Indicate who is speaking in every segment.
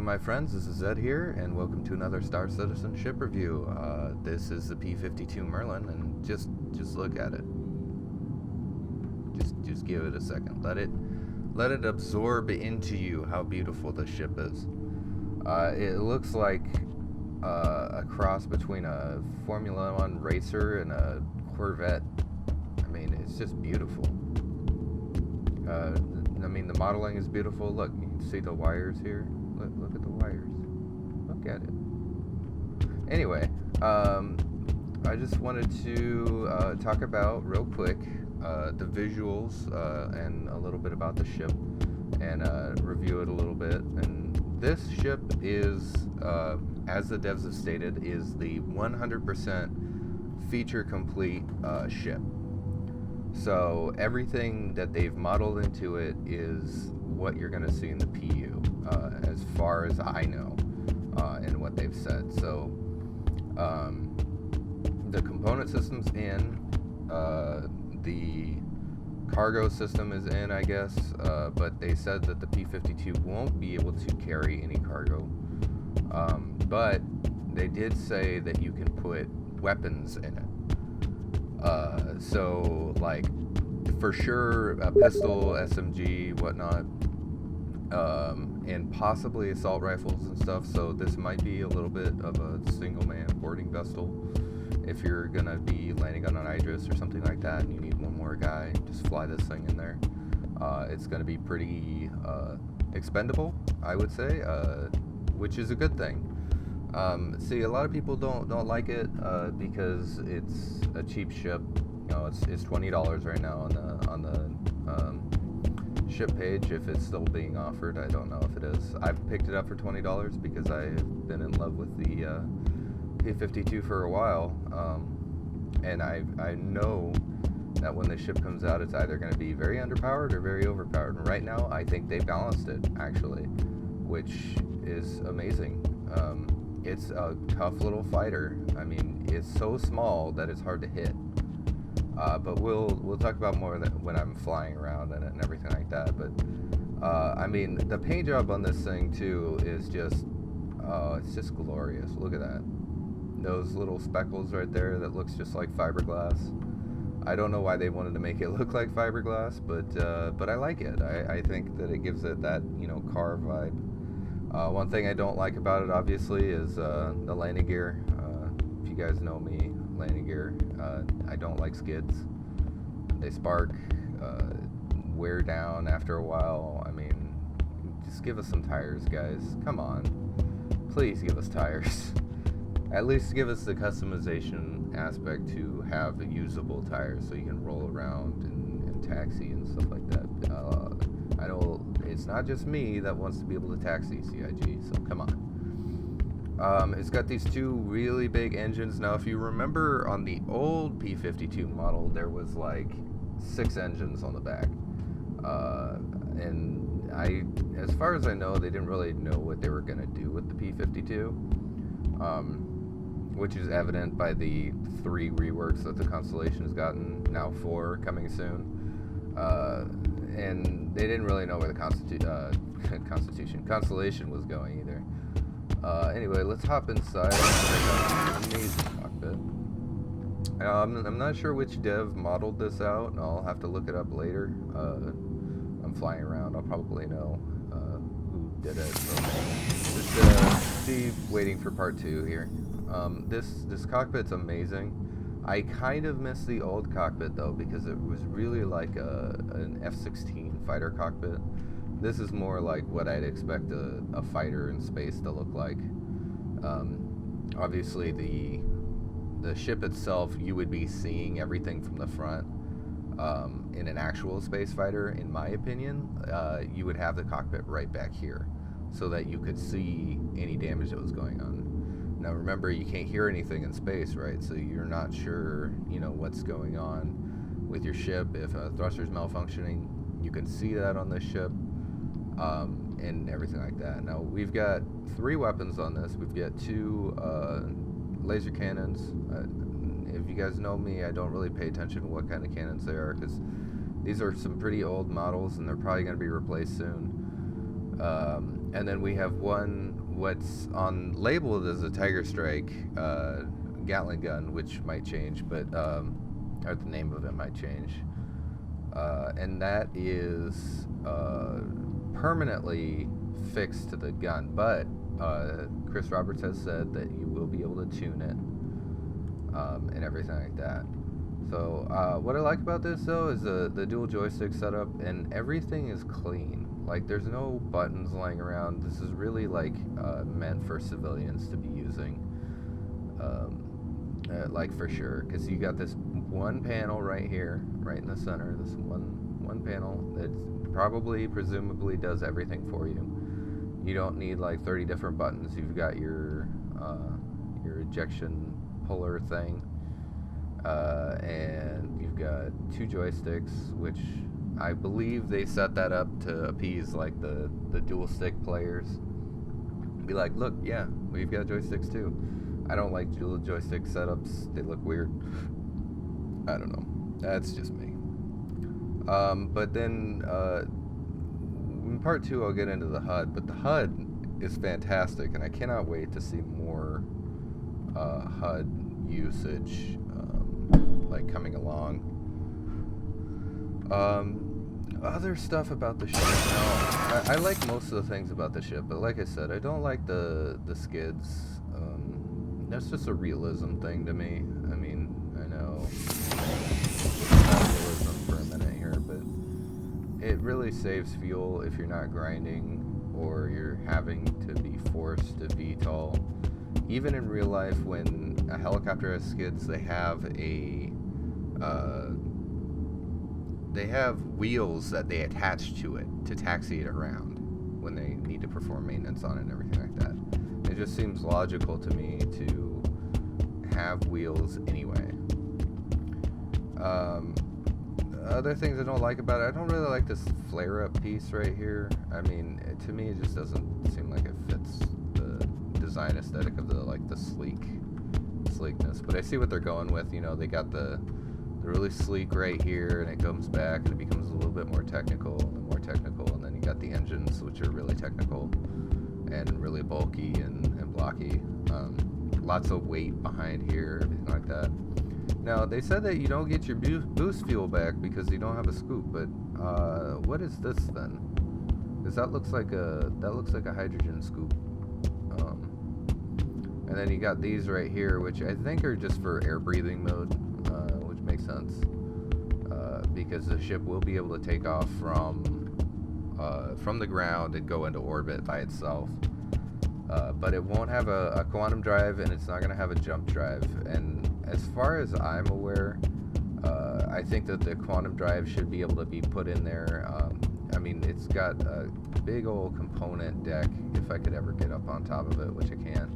Speaker 1: Welcome my friends, this is Zed here, and welcome to another Star Citizen ship review. This is the P-52 Merlin, and just look at it. Just give it a second. Let it absorb into you how beautiful this ship is. It looks like a cross between a Formula One racer and a Corvette. I mean, it's just beautiful. I mean, the modeling is beautiful. Look, you can see the wires here. Look at the wires. Look at it. Anyway, I just wanted to talk about real quick the visuals and a little bit about the ship and review it a little bit. And this ship is, as the devs have stated, is the 100% feature complete ship. So everything that they've modeled into it is what you're going to see in the PU, as far as I know, and what they've said. So the component system's in, the cargo system is in, I guess, but they said that the P-52 won't be able to carry any cargo, but they did say that you can put weapons in it. So like for sure a pistol, SMG, whatnot, and possibly assault rifles and stuff. So this might be a little bit of a single man boarding vessel. If you're gonna be landing on an Idris or something like that and you need one more guy, just fly this thing in there. It's gonna be pretty expendable, I would say, which is a good thing. See, a lot of people don't like it because it's a cheap ship. You know, it's $20 right now on the ship page. If it's still being offered, I don't know if it is. I've picked it up for $20 because I've been in love with the P-52 for a while, and I know that when the ship comes out, it's either going to be very underpowered or very overpowered. And right now, I think they balanced it actually, which is amazing. It's a tough little fighter. I mean, it's so small that it's hard to hit. But we'll talk about more of that when I'm flying around in it and everything like that. But I mean, the paint job on this thing too is just, it's just glorious. Look at that. Those little speckles right there that looks just like fiberglass. I don't know why they wanted to make it look like fiberglass, but I like it. I think that it gives it that, you know, car vibe. One thing I don't like about it, obviously, is the landing gear. If you guys know me, landing gear, I don't like skids. They spark, wear down after a while. I mean, just give us some tires, guys. Come on. Please give us tires. At least give us the customization aspect to have usable tires so you can roll around and taxi and stuff like that. I know it's not just me that wants to be able to taxi CIG, so come on. It's got these two really big engines. Now, if you remember on the old P-52 model, there was like 6 engines on the back. And as far as I know, they didn't really know what they were going to do with the P-52. Which is evident by the 3 reworks that the Constellation has gotten, now 4 coming soon. And they didn't really know where the Constellation was going either. Anyway, let's hop inside and check out the amazing cockpit. I'm not sure which dev modeled this out. I'll have to look it up later. I'm flying around. I'll probably know who did it. So just be waiting for part 2 here. This cockpit's amazing. I kind of miss the old cockpit though, because it was really like an F-16 fighter cockpit. This is more like what I'd expect a fighter in space to look like. Obviously the ship itself, you would be seeing everything from the front. In an actual space fighter, in my opinion, you would have the cockpit right back here so that you could see any damage that was going on. Now remember, you can't hear anything in space, right? So you're not sure, you know, what's going on with your ship. If a thruster's malfunctioning, you can see that on this ship, and everything like that. Now we've got 3 weapons on this. We've got 2 laser cannons. If you guys know me, I don't really pay attention to what kind of cannons they are, because these are some pretty old models and they're probably going to be replaced soon. And then we have what's on labeled as a Tiger Strike Gatling gun, which might change, but or the name of it might change. And that is permanently fixed to the gun, but Chris Roberts has said that you will be able to tune it and everything like that. So what I like about this though is the dual joystick setup, and everything is clean. Like there's no buttons lying around. This is really like meant for civilians to be using, like for sure, because you got this one panel right here, right in the center. This one panel that presumably does everything for you. You don't need like 30 different buttons. You've got your ejection puller thing. And you've got two joysticks, which I believe they set that up to appease like the dual stick players. Be like, look, yeah, we've got joysticks too. I don't like dual joystick setups. They look weird. I don't know. That's just me. But then in part 2 I'll get into the HUD, but the HUD is fantastic, and I cannot wait to see more HUD usage like coming along. Other stuff about the ship. No, I like most of the things about the ship, but like I said, I don't like the skids. That's just a realism thing to me. I mean, I know realism for a minute here, but it really saves fuel if you're not grinding or you're having to be forced to VTOL. Even in real life, when a helicopter has skids, they have wheels that they attach to it to taxi it around when they need to perform maintenance on it and everything like that. It just seems logical to me to have wheels anyway. Other things I don't like about it, I don't really like this flare-up piece right here. I mean, to me, it just doesn't seem like it fits the design aesthetic of the sleekness. But I see what they're going with. You know, they got the really sleek right here, and it comes back, and it becomes a little bit more technical, and then you got the engines, which are really technical and really bulky and blocky. Lots of weight behind here, everything like that. Now, they said that you don't get your boost fuel back because you don't have a scoop, but what is this then? Because that looks like a hydrogen scoop. And then you got these right here, which I think are just for air breathing mode, which makes sense, because the ship will be able to take off from the ground and go into orbit by itself. But it won't have a quantum drive, and it's not going to have a jump drive. And as far as I'm aware, I think that the quantum drive should be able to be put in there. I mean, it's got a big old component deck, if I could ever get up on top of it, which I can't.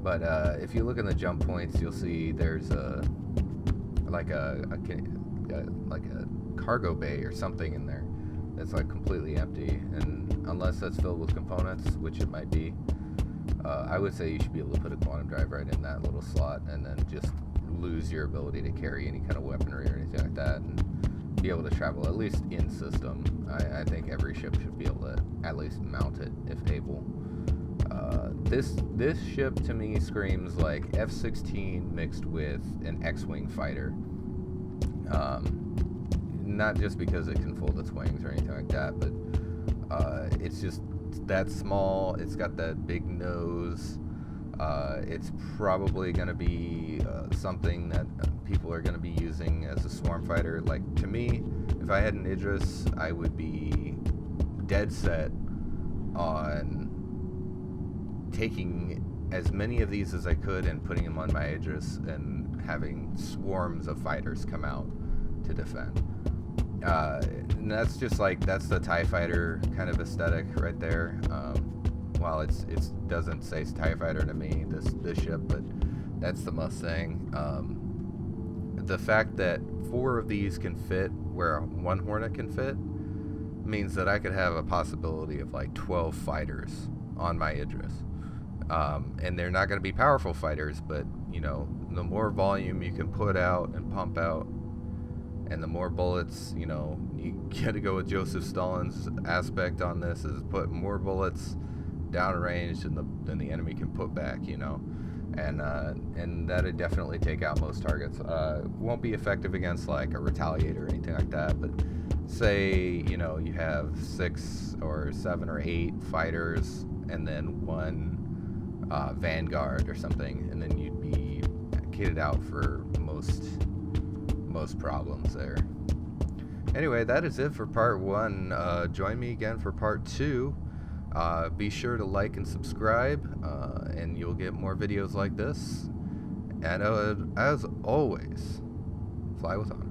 Speaker 1: But if you look in the jump points, you'll see there's like a cargo bay or something in there that's like completely empty, and unless that's filled with components, which it might be, I would say you should be able to put a quantum drive right in that little slot, and then just lose your ability to carry any kind of weaponry or anything like that, and be able to travel at least in system. I think every ship should be able to at least mount it if able. This ship to me screams like F-16 mixed with an X-wing fighter. Not just because it can fold its wings or anything like that, but it's just that small. It's got that big nose. It's probably going to be something that people are going to be using as a swarm fighter. Like, to me, if I had an Idris, I would be dead set on taking as many of these as I could and putting them on my Idris and having swarms of fighters come out to defend. And that's just like, that's the TIE fighter kind of aesthetic right there. While it doesn't say TIE fighter to me, this ship, but that's the Mustang. The fact that 4 of these can fit where 1 Hornet can fit means that I could have a possibility of like 12 fighters on my Idris. And they're not going to be powerful fighters, but you know, the more volume you can put out and pump out And the more bullets, you know, you gotta go with Joseph Stalin's aspect on this, is put more bullets downrange than the enemy can put back, you know. And that'd definitely take out most targets. Won't be effective against like a retaliator or anything like that, but say, you know, you have 6 or 7 or 8 fighters and then 1 vanguard or something, and then you'd be kitted out for most problems there. Anyway, that is it for part 1. Join me again for part 2. Be sure to like and subscribe, and you'll get more videos like this. And as always, fly with honor.